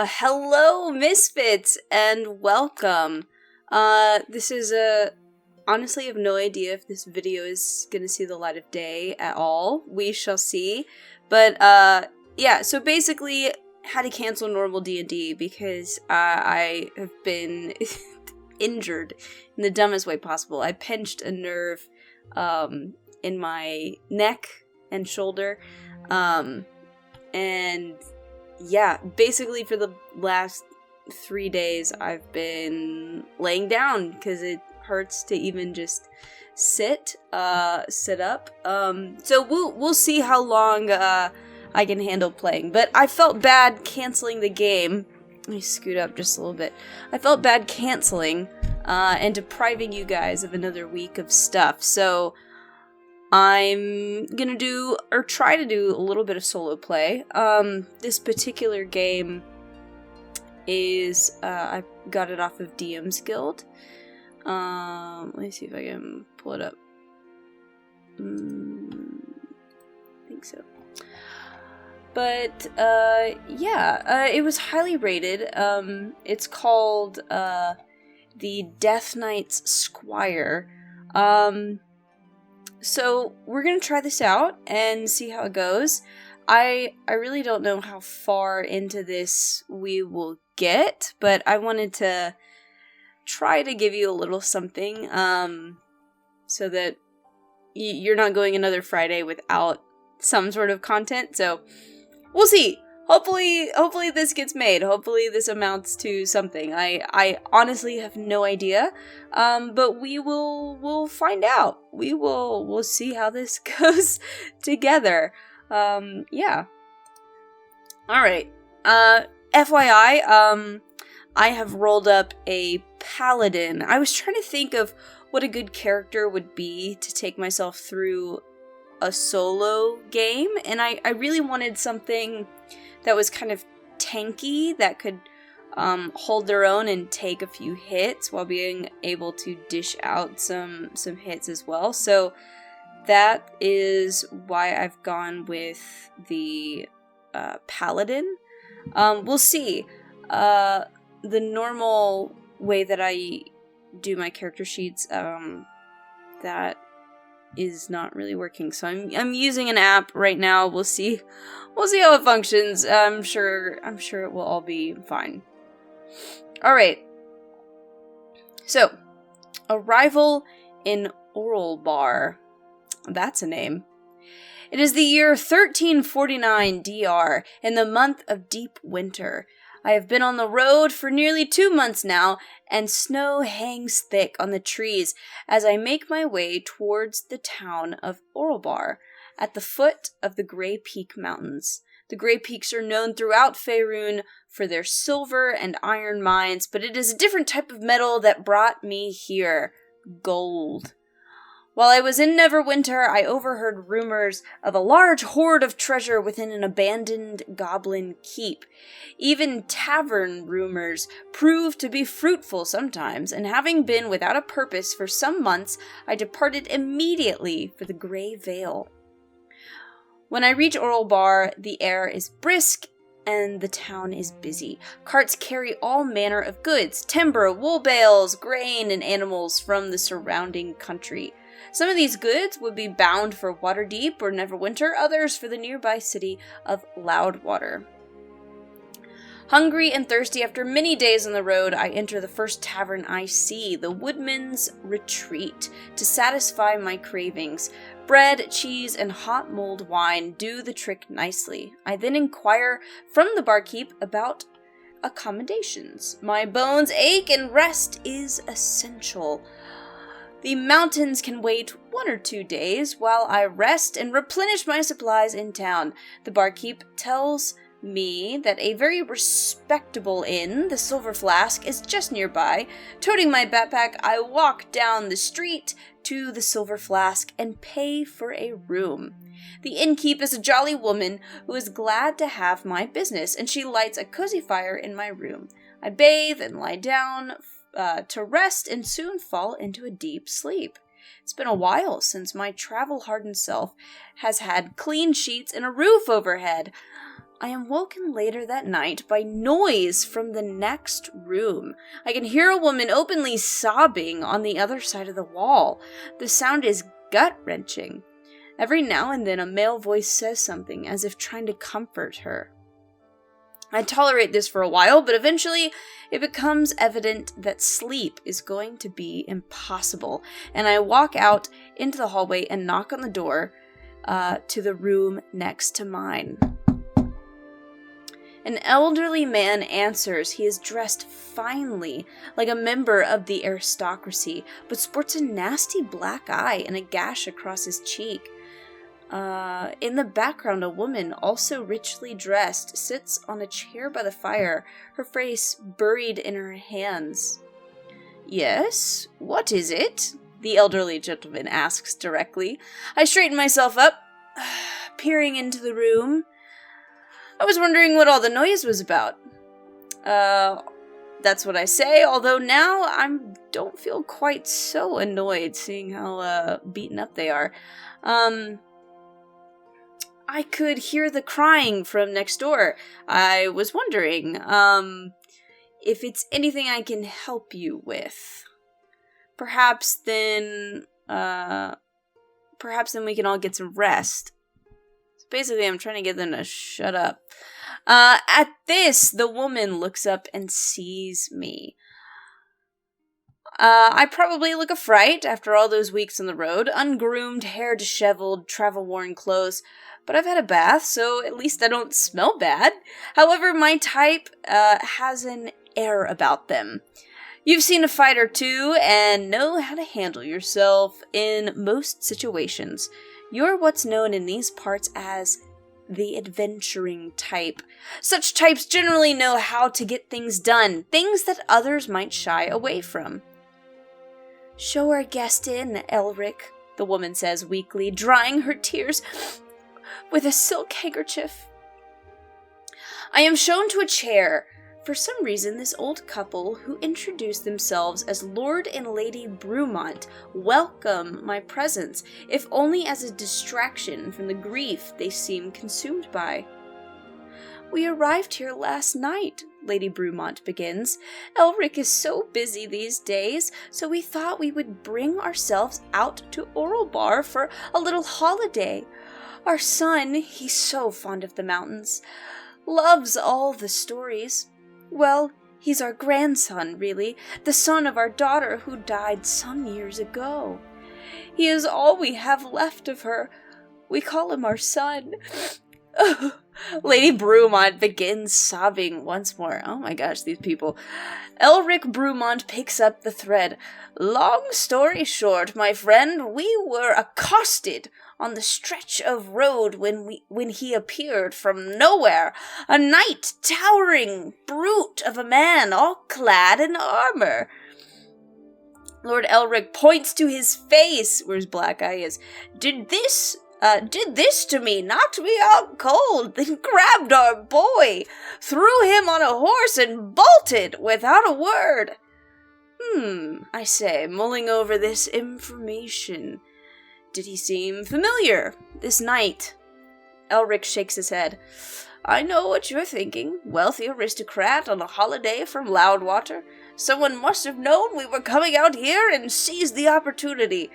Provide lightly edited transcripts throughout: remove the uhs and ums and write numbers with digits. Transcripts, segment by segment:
Hello, Misfits, and welcome. This is honestly, I have no idea if this video is gonna see the light of day at all. We shall see. But, yeah, so basically, had to cancel normal D&D because I have been injured in the dumbest way possible. I pinched a nerve, in my neck and shoulder, and yeah, basically for the last 3 days I've been laying down because it hurts to even just sit up. So we'll see how long I can handle playing. But I felt bad canceling the game. Let me scoot up just a little bit. I felt bad canceling and depriving you guys of another week of stuff. So I'm gonna try to do a little bit of solo play. This particular game is, I got it off of DM's Guild. Let me see if I can pull it up. I think so. But, yeah, it was highly rated. It's called, the Death Knight's Squire. So we're gonna try this out and see how it goes. I really don't know how far into this we will get, but I wanted to try to give you a little something, so that you're not going another Friday without some sort of content. So we'll see. Hopefully this gets made. Hopefully this amounts to something. I honestly have no idea. But we'll find out. We'll see how this goes together. Yeah. Alright. FYI, I have rolled up a paladin. I was trying to think of what a good character would be to take myself through a solo game, and I really wanted something that was kind of tanky, that could hold their own and take a few hits while being able to dish out some hits as well. So that is why I've gone with the paladin. We'll see. The normal way that I do my character sheets, that is not really working. So I'm using an app right now. We'll see how it functions. I'm sure it will all be fine. All right. So, arrival in Oralbar. That's a name. It is the year 1349 DR, in the month of deep winter. I have been on the road for nearly 2 months now, and snow hangs thick on the trees as I make my way towards the town of Oralbar, at the foot of the Grey Peak Mountains. The Grey Peaks are known throughout Faerun for their silver and iron mines, but it is a different type of metal that brought me here: gold. While I was in Neverwinter, I overheard rumors of a large hoard of treasure within an abandoned goblin keep. Even tavern rumors proved to be fruitful sometimes, and having been without a purpose for some months, I departed immediately for the Grey Vale. When I reach Oralbar, the air is brisk and the town is busy. Carts carry all manner of goods: timber, wool bales, grain, and animals from the surrounding country. Some of these goods would be bound for Waterdeep or Neverwinter, others for the nearby city of Loudwater. Hungry and thirsty after many days on the road, I enter the first tavern I see, the Woodman's Retreat, to satisfy my cravings. Bread, cheese, and hot mulled wine do the trick nicely. I then inquire from the barkeep about accommodations. My bones ache and rest is essential. The mountains can wait 1 or 2 days while I rest and replenish my supplies in town. The barkeep tells me that a very respectable inn, the Silver Flask, is just nearby. Toting my backpack, I walk down the street to the Silver Flask and pay for a room. The innkeep is a jolly woman who is glad to have my business, and she lights a cozy fire in my room. I bathe and lie down to rest and soon fall into a deep sleep. It's been a while since my travel-hardened self has had clean sheets and a roof overhead. I am woken later that night by noise from the next room. I can hear a woman openly sobbing on the other side of the wall. The sound is gut-wrenching. Every now and then a male voice says something, as if trying to comfort her. I tolerate this for a while, but eventually it becomes evident that sleep is going to be impossible, and I walk out into the hallway and knock on the door to the room next to mine. An elderly man answers. He is dressed finely, like a member of the aristocracy, but sports a nasty black eye and a gash across his cheek. In the background, a woman, also richly dressed, sits on a chair by the fire, her face buried in her hands. "Yes, what is it?" the elderly gentleman asks directly. I straighten myself up, peering into the room. I was wondering what all the noise was about. That's what I say, although now I don't feel quite so annoyed, seeing how beaten up they are. I could hear the crying from next door. I was wondering, if it's anything I can help you with. Perhaps then we can all get some rest. So basically, I'm trying to get them to shut up. At this, the woman looks up and sees me. I probably look a fright after all those weeks on the road. Ungroomed, hair disheveled, travel-worn clothes. But I've had a bath, so at least I don't smell bad. However, my type has an air about them. You've seen a fight or two and know how to handle yourself in most situations. You're what's known in these parts as the adventuring type. Such types generally know how to get things done, things that others might shy away from. "Show our guest in, Elric," the woman says weakly, drying her tears with a silk handkerchief. I am shown to a chair. For some reason, this old couple, who introduce themselves as Lord and Lady Brumont, welcome my presence, if only as a distraction from the grief they seem consumed by. "We arrived here last night," Lady Brumont begins. "Elric is so busy these days, so we thought we would bring ourselves out to Orlebar for a little holiday. Our son, he's so fond of the mountains, loves all the stories. Well, he's our grandson, really, the son of our daughter who died some years ago. He is all we have left of her. We call him our son." Lady Brumont begins sobbing once more. Oh my gosh, these people. Elric Brumont picks up the thread. "Long story short, my friend, we were accosted on the stretch of road when he appeared from nowhere, a knight, towering brute of a man, all clad in armor." Lord Elric points to his face, where his black eye is. Did this to me, knocked me out cold, then grabbed our boy, threw him on a horse, and bolted without a word." I say, mulling over this information. "Did he seem familiar, this knight?" Elric shakes his head. "I know what you're thinking. Wealthy aristocrat on a holiday from Loudwater. Someone must have known we were coming out here and seized the opportunity.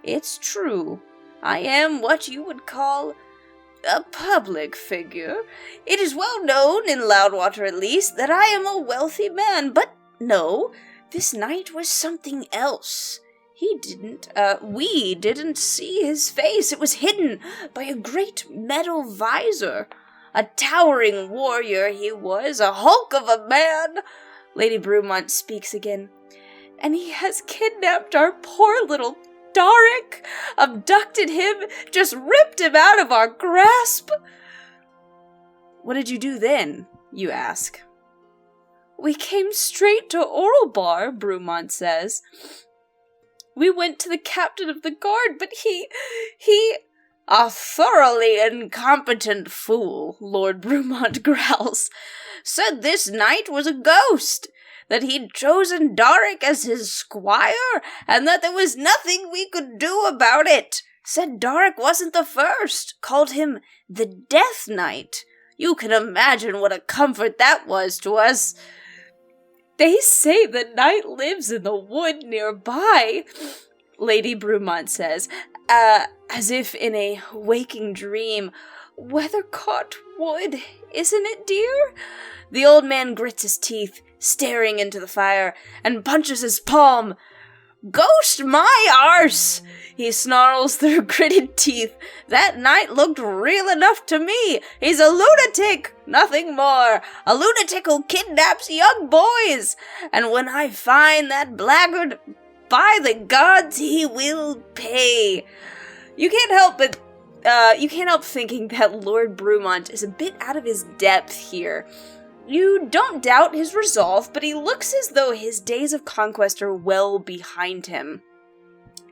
It's true. I am what you would call a public figure. It is well known, in Loudwater at least, that I am a wealthy man. But no, this knight was something else. We didn't see his face. It was hidden by a great metal visor. A towering warrior he was, a hulk of a man." Lady Brumont speaks again. "And he has kidnapped our poor little Daric, abducted him, just ripped him out of our grasp." "What did you do then?" you ask. "We came straight to Orlebar," Brumont says. "We went to the captain of the guard, but he... "A thoroughly incompetent fool," Lord Brumont growls. "Said this knight was a ghost, that he'd chosen Daric as his squire, and that there was nothing we could do about it. Said Daric wasn't the first, called him the Death Knight. You can imagine what a comfort that was to us. They say the knight lives in the wood nearby, Lady Brumont says, as if in a waking dream. Weathercote Wood, isn't it, dear? The old man grits his teeth, staring into the fire, and punches his palm. Ghost my arse! He snarls through gritted teeth. That knight looked real enough to me. He's a lunatic, nothing more. A lunatic who kidnaps young boys. And when I find that blackguard, by the gods, he will pay. You can't help thinking that Lord Brumont is a bit out of his depth here. You don't doubt his resolve, but he looks as though his days of conquest are well behind him.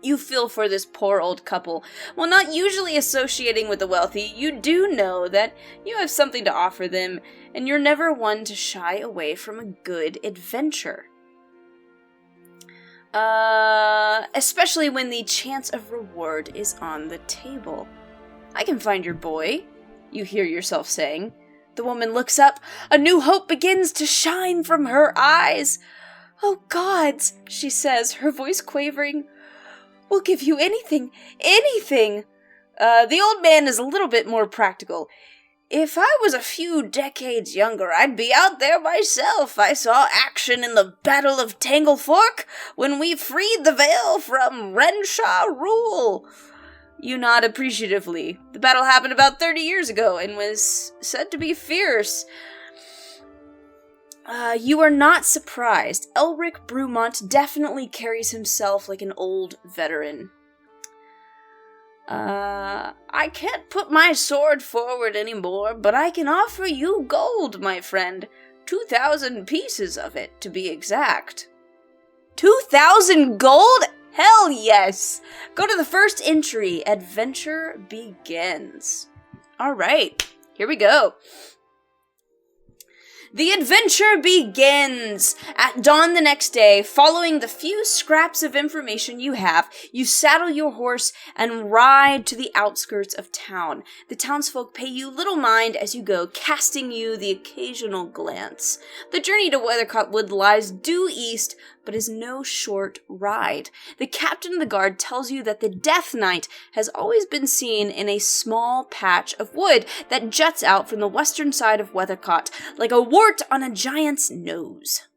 You feel for this poor old couple. While not usually associating with the wealthy, you do know that you have something to offer them, and you're never one to shy away from a good adventure. Especially when the chance of reward is on the table. I can find your boy, you hear yourself saying. The woman looks up. A new hope begins to shine from her eyes. Oh, gods, she says, her voice quavering. We'll give you anything, anything. The old man is a little bit more practical. If I was a few decades younger, I'd be out there myself. I saw action in the Battle of Tangle Fork when we freed the Vale from Renshaw rule. You nod appreciatively. The battle happened about 30 years ago and was said to be fierce. You are not surprised. Elric Brumont definitely carries himself like an old veteran. I can't put my sword forward anymore, but I can offer you gold, my friend. 2,000 pieces of it, to be exact. 2,000 gold? Hell yes! Go to the first entry. Adventure begins. Alright, here we go. The adventure begins! At dawn the next day, following the few scraps of information you have, you saddle your horse and ride to the outskirts of town. The townsfolk pay you little mind as you go, casting you the occasional glance. The journey to Weathercote Wood lies due east, but is no short ride. The captain of the guard tells you that the Death Knight has always been seen in a small patch of wood that juts out from the western side of Weathercote, like a wart on a giant's nose.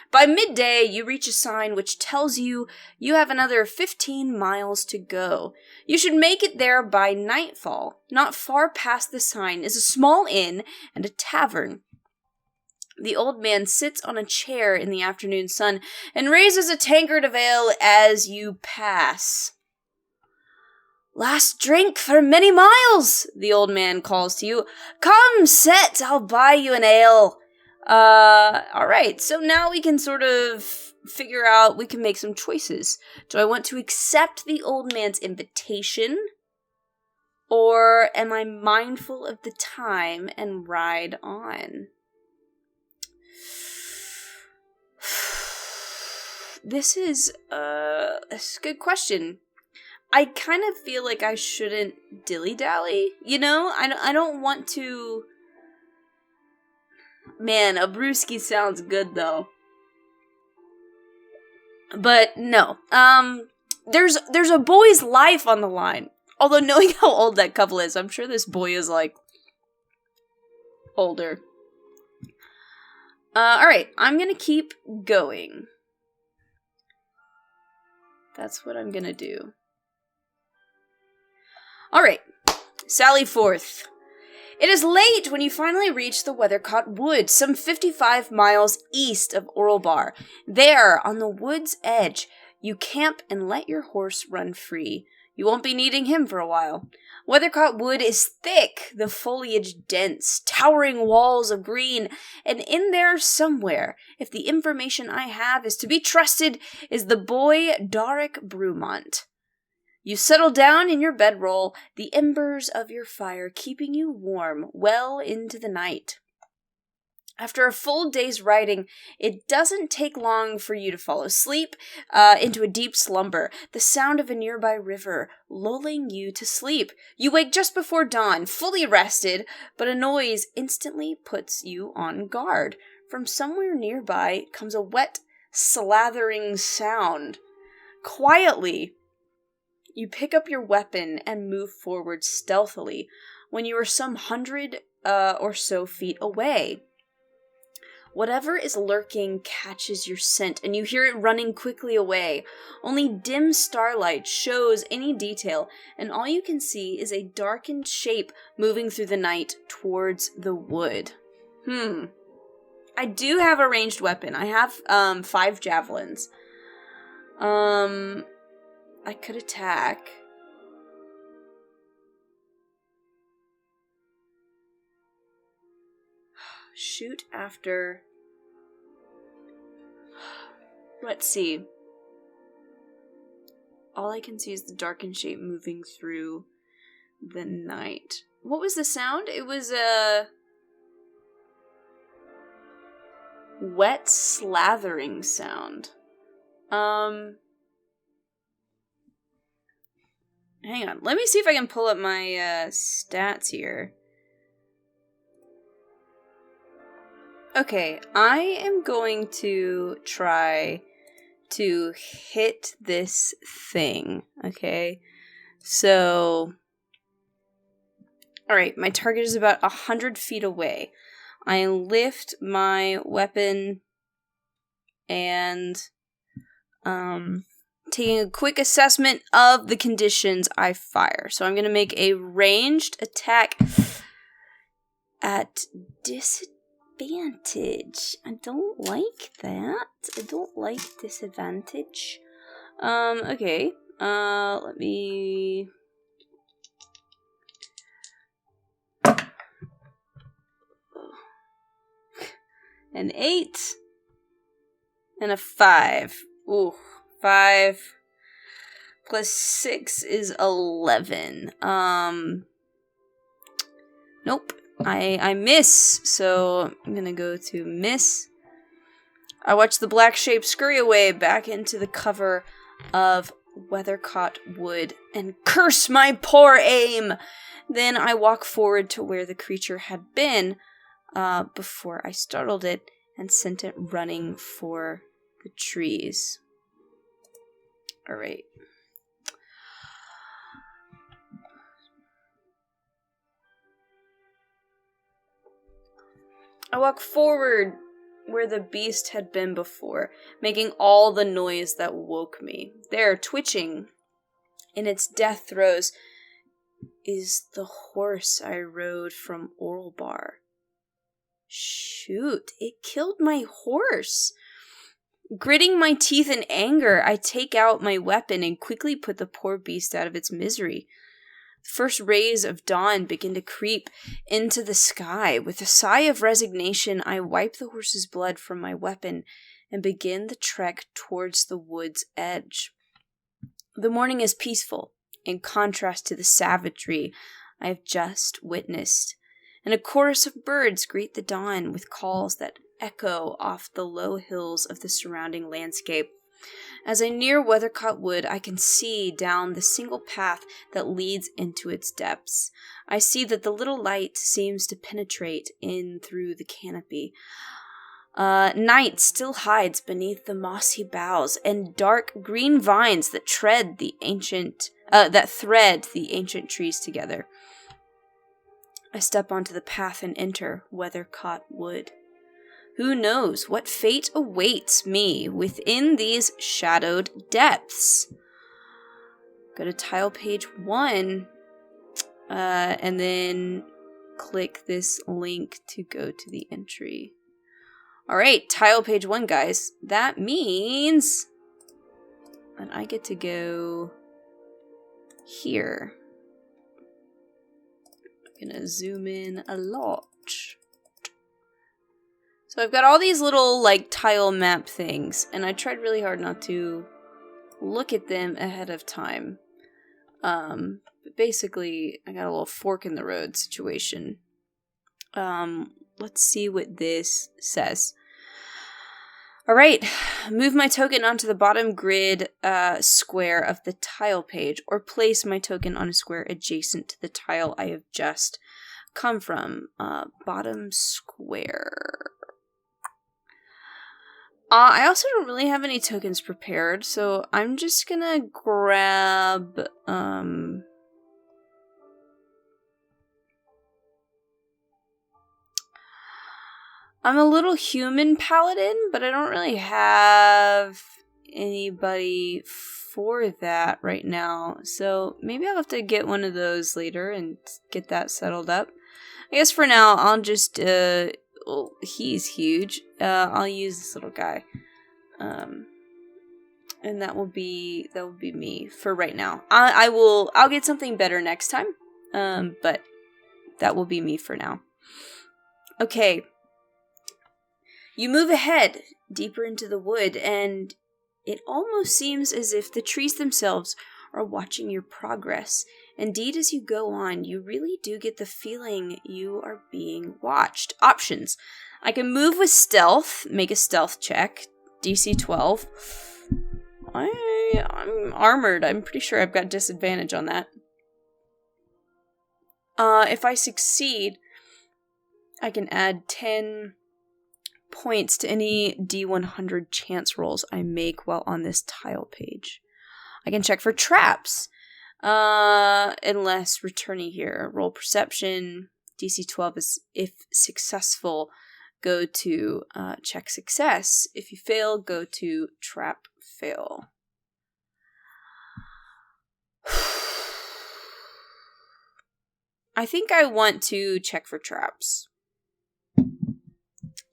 By midday, you reach a sign which tells you you have another 15 miles to go. You should make it there by nightfall. Not far past the sign is a small inn and a tavern. The old man sits on a chair in the afternoon sun and raises a tankard of ale as you pass. Last drink for many miles, the old man calls to you. Come, set, I'll buy you an ale. Alright, so now we can sort of figure out, we can make some choices. Do I want to accept the old man's invitation? Or am I mindful of the time and ride on? This is a good question. I kind of feel like I shouldn't dilly-dally, you know? I don't want to... Man, a brewski sounds good, though. But, no. There's a boy's life on the line. Although, knowing how old that couple is, I'm sure this boy is, like, older. Alright, I'm gonna keep going. That's what I'm gonna do. Alright, sally forth. It is late when you finally reach the Weathercote Wood, some 55 miles east of Orlebar. There, on the wood's edge, you camp and let your horse run free. You won't be needing him for a while. Weathercote Wood is thick, the foliage dense, towering walls of green, and in there somewhere, if the information I have is to be trusted, is the boy Daric Brumont. You settle down in your bedroll, the embers of your fire keeping you warm well into the night. After a full day's riding, it doesn't take long for you to fall asleep into a deep slumber, the sound of a nearby river lulling you to sleep. You wake just before dawn, fully rested, but a noise instantly puts you on guard. From somewhere nearby comes a wet, slathering sound. Quietly, you pick up your weapon and move forward stealthily when you are some 100 or so feet away. Whatever is lurking catches your scent, and you hear it running quickly away. Only dim starlight shows any detail, and all you can see is a darkened shape moving through the night towards the wood. I do have a ranged weapon. I have 5 javelins. I could attack. Shoot after... Let's see. All I can see is the darkened shape moving through the night. What was the sound? It was a wet slathering sound. Hang on. Let me see if I can pull up my stats here. Okay, I am going to try to hit this thing, okay? So, alright, my target is about 100 feet away. I lift my weapon and, taking a quick assessment of the conditions, I fire. So I'm going to make a ranged attack at disadvantage. I don't like that. I don't like disadvantage. Okay. Let me... An 8. And a 5. Ooh. 5 plus 6 is 11. Nope. I miss, so I'm gonna go to miss. I watch the black shape scurry away back into the cover of Weathercote Wood and curse my poor aim. Then I walk forward to where the creature had been before I startled it and sent it running for the trees. Alright. I walk forward where the beast had been before, making all the noise that woke me. There, twitching in its death throes, is the horse I rode from Orlbar. Shoot, it killed my horse. Gritting my teeth in anger, I take out my weapon and quickly put the poor beast out of its misery. The first rays of dawn begin to creep into the sky. With a sigh of resignation, I wipe the horse's blood from my weapon and begin the trek towards the wood's edge. The morning is peaceful, in contrast to the savagery I have just witnessed, and a chorus of birds greet the dawn with calls that echo off the low hills of the surrounding landscape. As I near Weathercote Wood, I can see down the single path that leads into its depths. I see that the little light seems to penetrate in through the canopy. Night still hides beneath the mossy boughs and dark green vines that thread the ancient trees together. I step onto the path and enter Weathercote Wood. Who knows what fate awaits me within these shadowed depths? Go to tile page 1, and then click this link to go to the entry. Alright, tile page 1, guys. That means that I get to go here. I'm gonna zoom in a lot. So I've got all these little, tile map things, and I tried really hard not to look at them ahead of time. But basically, I got a little fork in the road situation. Let's see what this says. All right, move my token onto the bottom grid square of the tile page, or place my token on a square adjacent to the tile I have just come from. Bottom square. I also don't really have any tokens prepared, so I'm just gonna grab, I'm a little human paladin, but I don't really have anybody for that right now, so maybe I'll have to get one of those later and get that settled up. I guess for now, I'll just, well, he's huge. I'll use this little guy. And that will be me for right now. I'll get something better next time. But that will be me for now. Okay. You move ahead, deeper into the wood, and it almost seems as if the trees themselves are watching your progress. Indeed, as you go on, you really do get the feeling you are being watched. Options. I can move with stealth, make a stealth check, DC 12. I'm armored. I'm pretty sure I've got disadvantage on that. If I succeed, I can add 10 points to any D100 chance rolls I make while on this tile page. I can check for traps. Unless returning here. Roll perception. DC 12 is if successful, go to check success. If you fail, go to trap fail. I think I want to check for traps.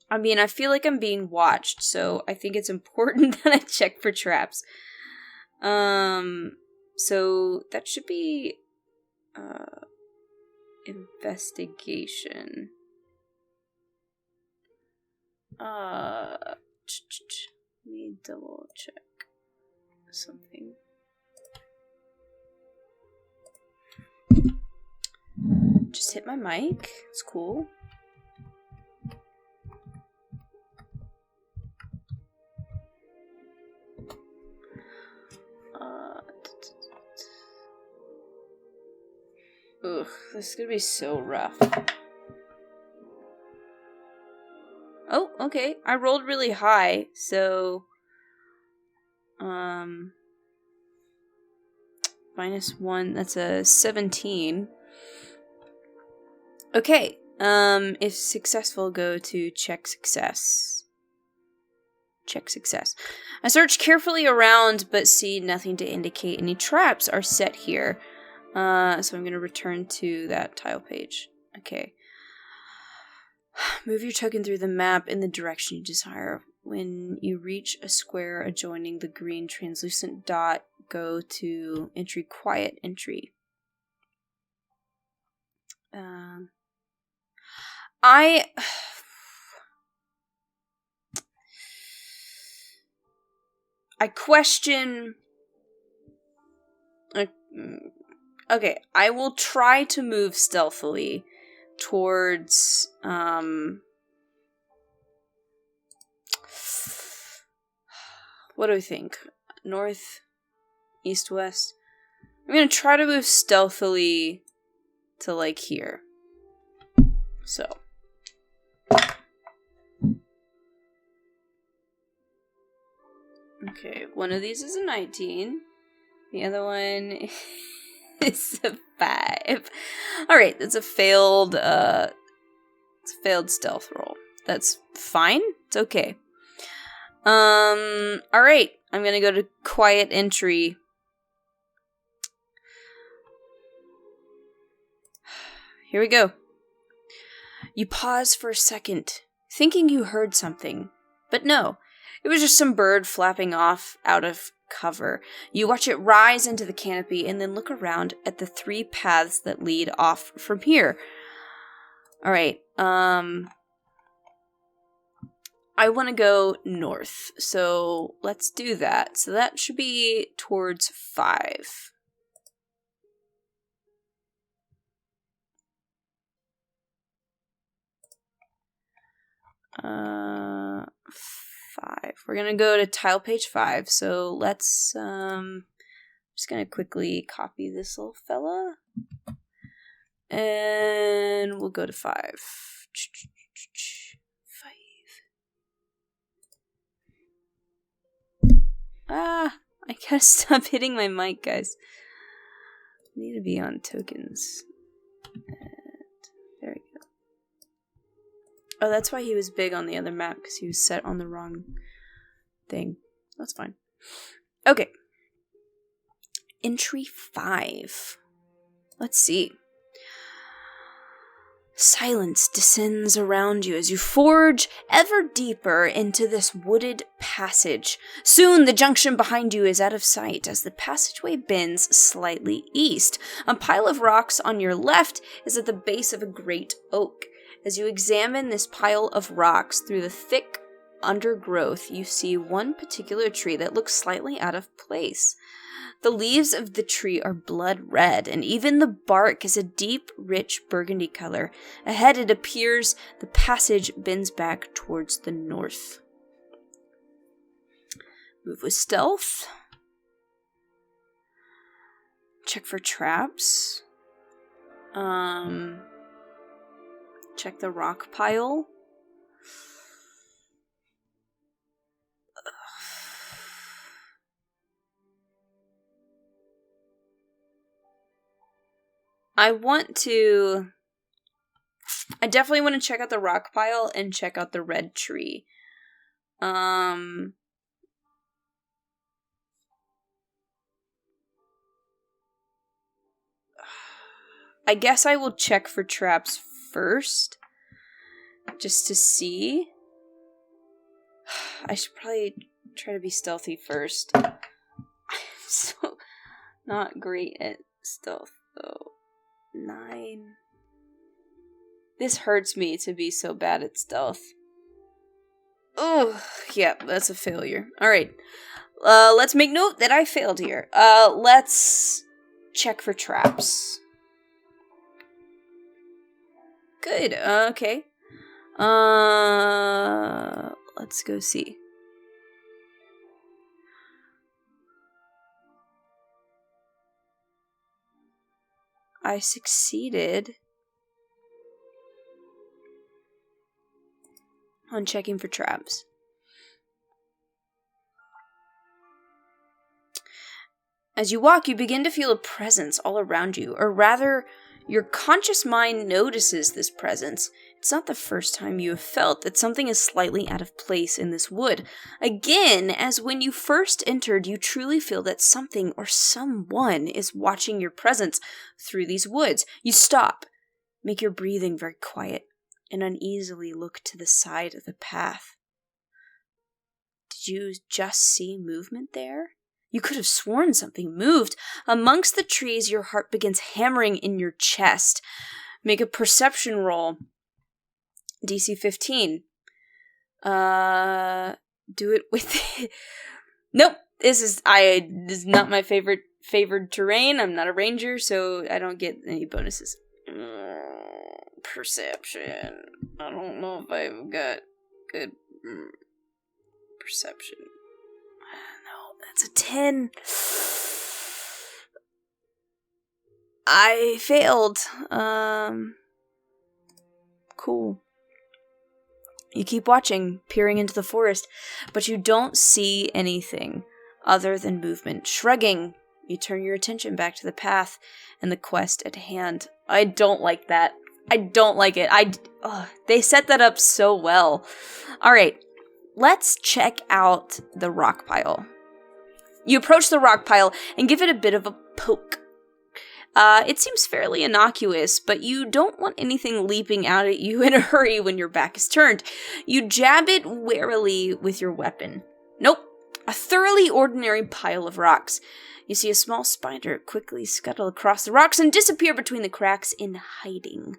I mean, I feel like I'm being watched, so I think it's important that I check for traps. So that should be investigation. Let me double check something. Just hit my mic. It's cool. Ugh, this is gonna be so rough. Oh, okay. I rolled really high, so -1, that's a 17. Okay. If successful, go to check success. Check success. I search carefully around, but see nothing to indicate any traps are set here. So I'm going to return to that tile page. Okay. Move your token through the map in the direction you desire. When you reach a square adjoining the green translucent dot, go to entry quiet entry. I question... Okay, I will try to move stealthily towards, what do I think? North, east, west? I'm gonna try to move stealthily to, like, here. So. Okay, one of these is a 19. The other one is a 5. Alright, that's a failed, stealth roll. That's fine. It's okay. Alright. I'm gonna go to quiet entry. Here we go. You pause for a second, thinking you heard something. But no, it was just some bird flapping off out of cover. You watch it rise into the canopy and then look around at the 3 paths that lead off from here. Alright, I want to go north, so let's do that. So that should be towards 5. 5. We're gonna go to tile page 5. So let's just gonna quickly copy this little fella. And we'll go to 5. 5. I gotta stop hitting my mic, guys. I need to be on tokens. And there we go. Oh, that's why he was big on the other map, because he was set on the wrong thing. That's fine. Okay. Entry 5. Let's see. Silence descends around you as you forge ever deeper into this wooded passage. Soon the junction behind you is out of sight as the passageway bends slightly east. A pile of rocks on your left is at the base of a great oak. As you examine this pile of rocks through the thick undergrowth, you see one particular tree that looks slightly out of place. The leaves of the tree are blood red, and even the bark is a deep, rich burgundy color. Ahead it appears the passage bends back towards the north. Move with stealth. Check for traps. Check the rock pile. I definitely want to check out the rock pile and check out the red tree. I guess I will check for traps first, just to see. I should probably try to be stealthy first. I'm so not great at stealth, though. 9. This hurts me to be so bad at stealth. Oh, yeah, that's a failure. Alright. Let's make note that I failed here. Let's check for traps. Good, okay. Let's go see. I succeeded on checking for traps. As you walk, you begin to feel a presence all around you, or rather, your conscious mind notices this presence. It's not the first time you have felt that something is slightly out of place in this wood. Again, as when you first entered, you truly feel that something or someone is watching your presence through these woods. You stop, make your breathing very quiet, and uneasily look to the side of the path. Did you just see movement there? You could have sworn something moved. Amongst the trees, your heart begins hammering in your chest. Make a perception roll. DC 15. Do it with... Nope. This is not my favored terrain. I'm not a ranger, so I don't get any bonuses. Perception. I don't know if I've got good perception. That's a 10. I failed. Cool. You keep watching, peering into the forest, but you don't see anything other than movement. Shrugging, you turn your attention back to the path and the quest at hand. I don't like that. I don't like it. They set that up so well. Alright, let's check out the rock pile. You approach the rock pile and give it a bit of a poke. It seems fairly innocuous, but you don't want anything leaping out at you in a hurry when your back is turned. You jab it warily with your weapon. Nope, a thoroughly ordinary pile of rocks. You see a small spider quickly scuttle across the rocks and disappear between the cracks in hiding.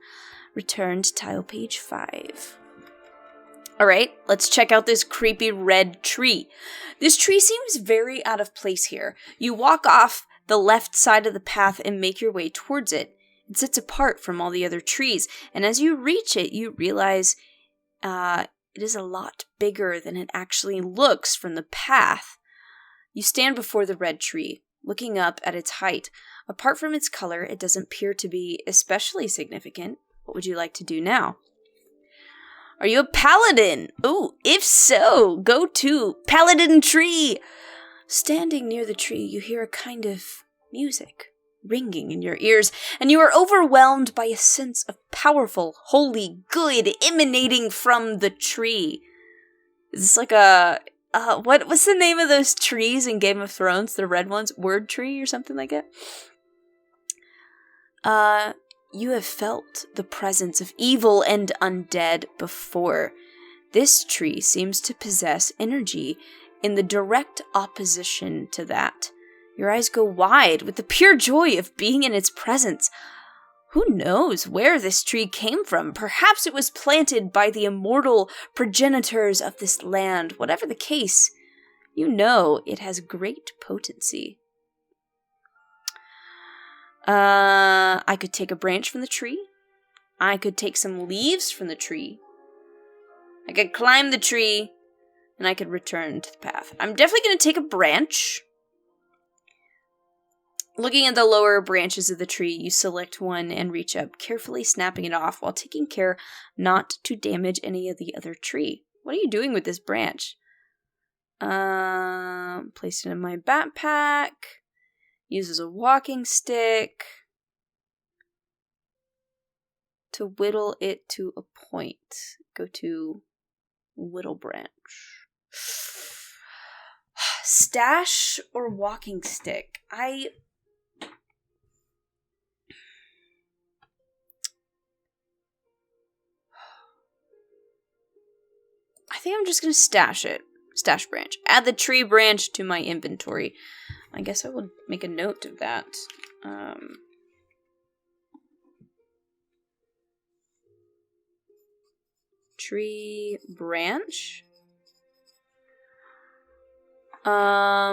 Return to tile page 5. Alright, let's check out this creepy red tree. This tree seems very out of place here. You walk off the left side of the path and make your way towards it. It sits apart from all the other trees, and as you reach it, you realize it is a lot bigger than it actually looks from the path. You stand before the red tree, looking up at its height. Apart from its color, it doesn't appear to be especially significant. What would you like to do now? Are you a paladin? Oh, if so, go to Paladin Tree. Standing near the tree, you hear a kind of music ringing in your ears, and you are overwhelmed by a sense of powerful, holy good emanating from the tree. Is this like a what's the name of those trees in Game of Thrones? The red ones, word tree or something like that. You have felt the presence of evil and undead before. This tree seems to possess energy in the direct opposition to that. Your eyes go wide with the pure joy of being in its presence. Who knows where this tree came from? Perhaps it was planted by the immortal progenitors of this land. Whatever the case, you know it has great potency. I could take a branch from the tree. I could take some leaves from the tree. I could climb the tree, and I could return to the path. I'm definitely going to take a branch. Looking at the lower branches of the tree, you select one and reach up, carefully snapping it off while taking care not to damage any of the other tree. What are you doing with this branch? Place it in my backpack. Use as a walking stick. To whittle it to a point. Go to whittle branch. Stash or walking stick? I think I'm just going to stash it. Stash branch. Add the tree branch to my inventory. I guess I will make a note of that. Tree branch. I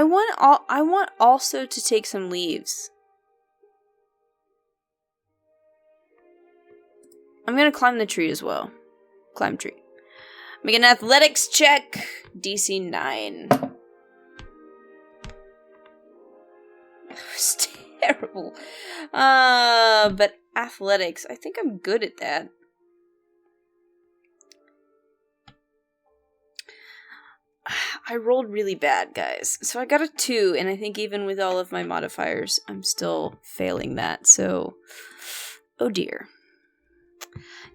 want also to take some leaves. I'm gonna climb the tree as well. Climb tree. Make an athletics check. DC 9. It's terrible. But athletics, I think I'm good at that. I rolled really bad, guys. So I got a 2, and I think even with all of my modifiers, I'm still failing that. So, oh dear.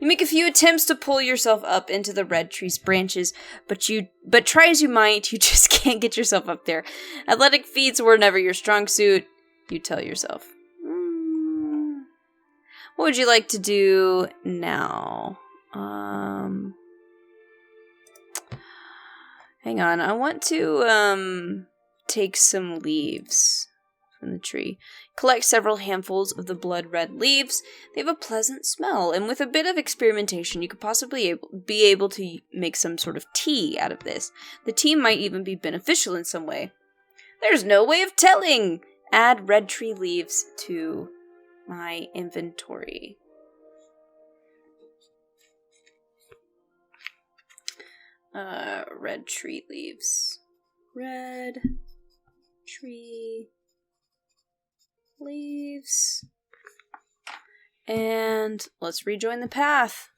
You make a few attempts to pull yourself up into the red tree's branches, but try as you might, you just can't get yourself up there. Athletic feats were never your strong suit, you tell yourself. What would you like to do now? Hang on, I want to take some leaves from the tree. Collect several handfuls of the blood-red leaves. They have a pleasant smell, and with a bit of experimentation, you could possibly be able to make some sort of tea out of this. The tea might even be beneficial in some way. There's no way of telling! Add red tree leaves to my inventory. Red tree leaves. Red tree leaves. And let's rejoin the path.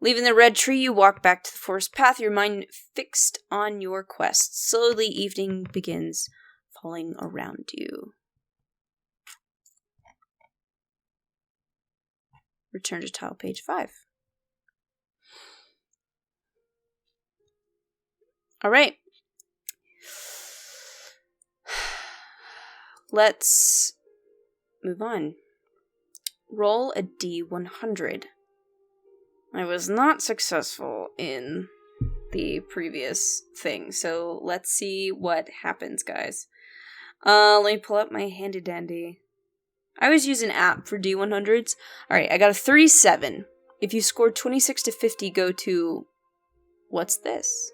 Leaving the red tree, you walk back to the forest path, your mind fixed on your quest. Slowly, evening begins falling around you. Return to tile page 5. All right. Let's move on. Roll a D100. I was not successful in the previous thing, so let's see what happens, guys. Let me pull up my handy dandy. I always use an app for D100s. Alright, I got a 37. If you score 26 to 50, go to... What's this?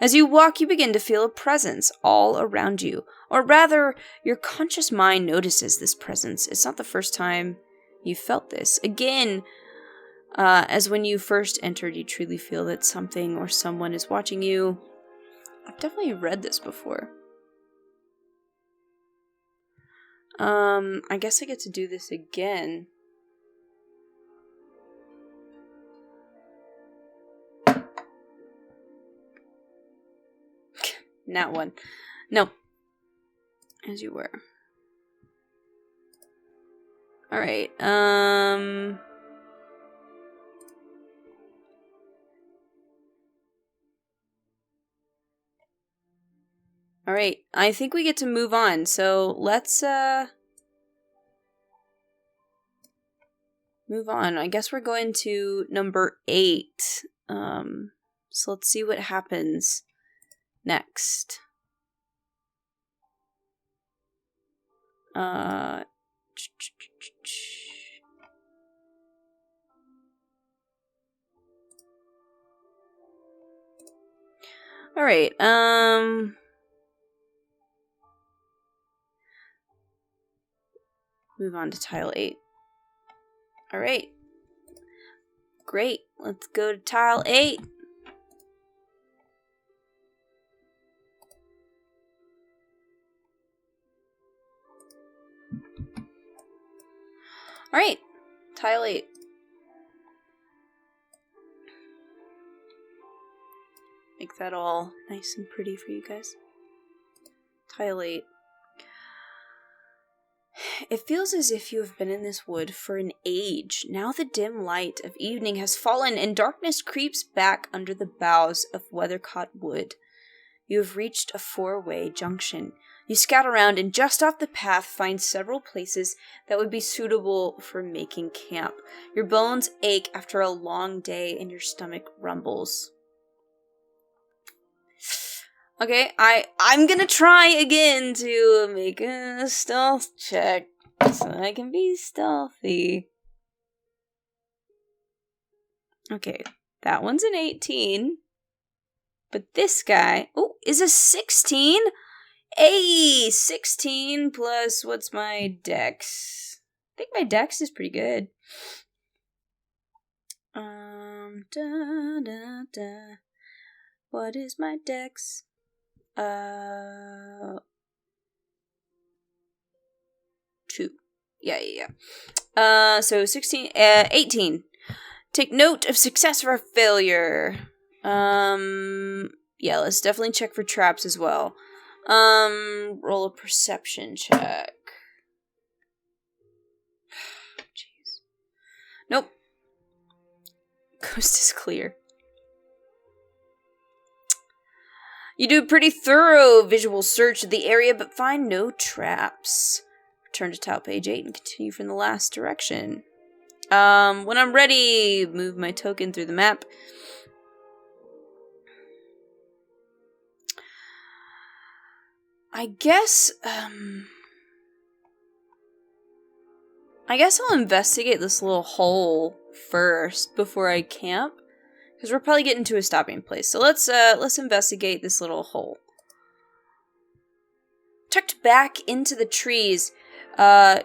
As you walk, you begin to feel a presence all around you. Or rather, your conscious mind notices this presence. It's not the first time You felt this. Again, as when you first entered, you truly feel that something or someone is watching you. I've definitely read this before. I guess I get to do this again. Not one. No. As you were. Alright, Alright, I think we get to move on, so let's, move on. I guess we're going to number 8. So let's see what happens next. Alright, move on to tile 8. Alright. Great. Let's go to tile 8. Alright. Tile 8. Make that all nice and pretty for you guys. Tile 8. It feels as if you have been in this wood for an age. Now the dim light of evening has fallen and darkness creeps back under the boughs of Weathercote Wood. You have reached a 4-way junction. You scout around and just off the path find several places that would be suitable for making camp. Your bones ache after a long day and your stomach rumbles. Okay, I'm gonna try again to make a stealth check so I can be stealthy. Okay, that one's an 18. But this guy, is a 16? Hey, 16 plus, what's my dex? I think my dex is pretty good. What is my dex? 2. Yeah. So 16, 18. Take note of success or failure. Yeah, let's definitely check for traps as well. Roll a perception check. Jeez. Nope. Coast is clear. You do a pretty thorough visual search of the area, but find no traps. Return to top page 8 and continue from the last direction. When I'm ready, move my token through the map. I guess I'll investigate this little hole first before I camp. Because we're probably getting to a stopping place. So let's investigate this little hole. Tucked back into the trees,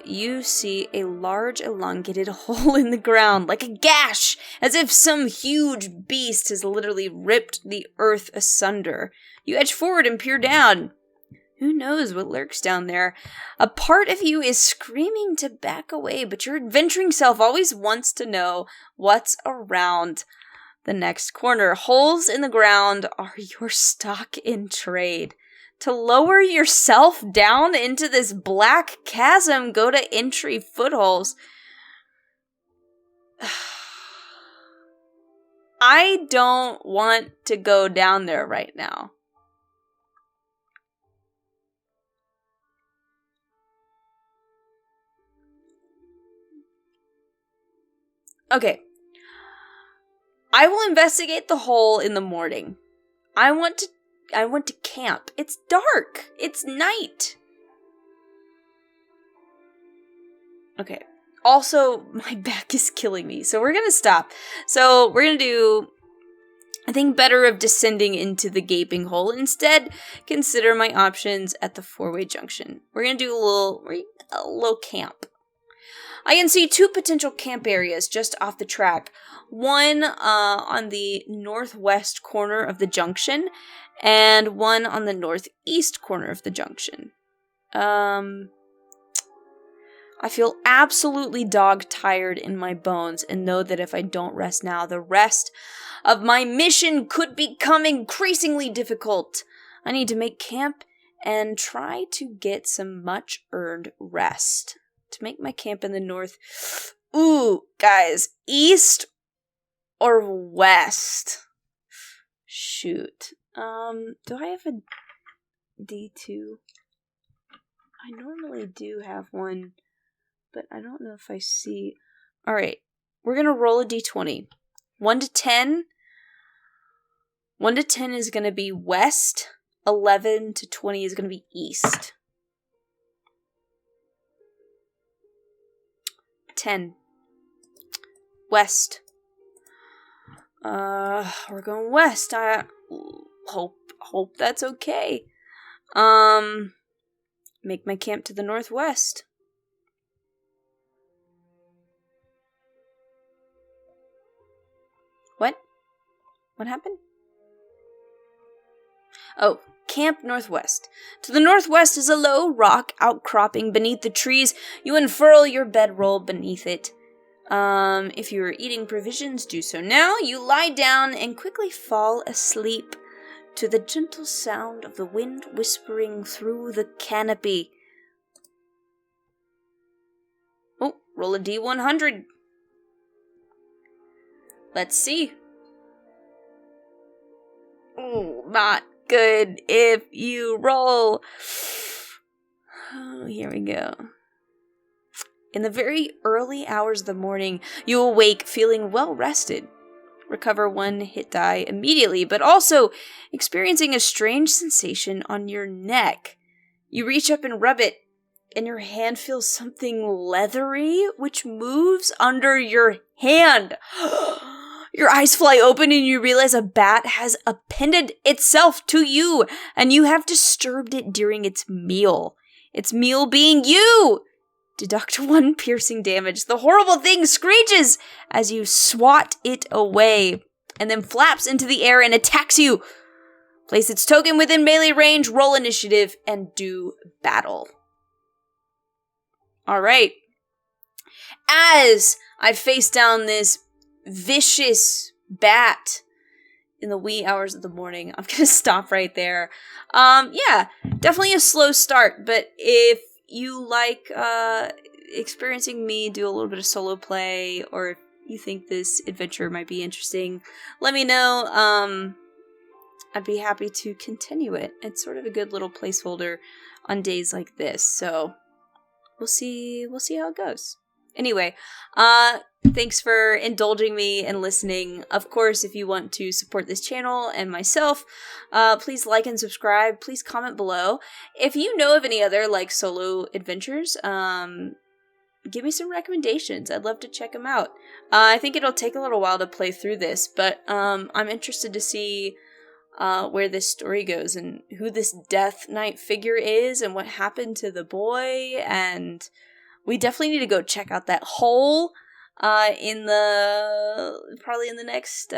you see a large elongated hole in the ground, like a gash, as if some huge beast has literally ripped the earth asunder. You edge forward and peer down. Who knows what lurks down there? A part of you is screaming to back away, but your adventuring self always wants to know what's around the next corner. Holes in the ground are your stock in trade. To lower yourself down into this black chasm, go to entry footholes. I don't want to go down there right now. Okay. I will investigate the hole in the morning. I want to camp. It's dark. It's night. Okay. Also, my back is killing me, so we're gonna stop. So we're gonna do, I think, better of descending into the gaping hole. Instead, consider my options at the 4-way junction. We're gonna do a little camp. I can see 2 potential camp areas just off the track. One on the northwest corner of the junction, and one on the northeast corner of the junction. I feel absolutely dog-tired in my bones and know that if I don't rest now, the rest of my mission could become increasingly difficult. I need to make camp and try to get some much-earned rest. To make my camp in the north. Ooh, guys, east or west? Shoot. Do I have a D2? I normally do have one, but I don't know if I see. Alright, we're gonna roll a D20. 1 to 10. 1 to 10 is gonna be west. 11 to 20 is gonna be east. 10. West. We're going west. I hope that's okay. Make my camp to the northwest. What? What happened? Oh, camp northwest. To the northwest is a low rock outcropping beneath the trees. You unfurl your bedroll beneath it. If you are eating provisions, do so now. You lie down and quickly fall asleep to the gentle sound of the wind whispering through the canopy. Oh, roll a D100. Let's see. Oh, not good if you roll. Oh, here we go. In the very early hours of the morning, you awake feeling well rested. Recover 1 hit die immediately, but also experiencing a strange sensation on your neck. You reach up and rub it, and your hand feels something leathery, which moves under your hand. Your eyes fly open and you realize a bat has appended itself to you, and you have disturbed it during its meal. Its meal being you! Deduct 1 piercing damage. The horrible thing screeches as you swat it away, and then flaps into the air and attacks you. Place its token within melee range, roll initiative, and do battle. Alright. As I face down this vicious bat in the wee hours of the morning, I'm gonna stop right there. Yeah, definitely a slow start, but if you like experiencing me do a little bit of solo play, or if you think this adventure might be interesting, let me know. I'd be happy to continue it. It's sort of a good little placeholder on days like this, so we'll see how it goes. Anyway, thanks for indulging me and listening. Of course, if you want to support this channel and myself, please like and subscribe. Please comment below. If you know of any other solo adventures, give me some recommendations. I'd love to check them out. I think it'll take a little while to play through this, but I'm interested to see where this story goes and who this Death Knight figure is and what happened to the boy, and we definitely need to go check out that hole probably in the next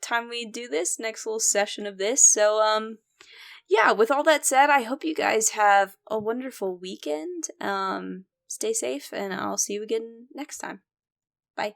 time we do this, next little session of this. So yeah, with all that said, I hope you guys have a wonderful weekend. Stay safe, and I'll see you again next time. Bye.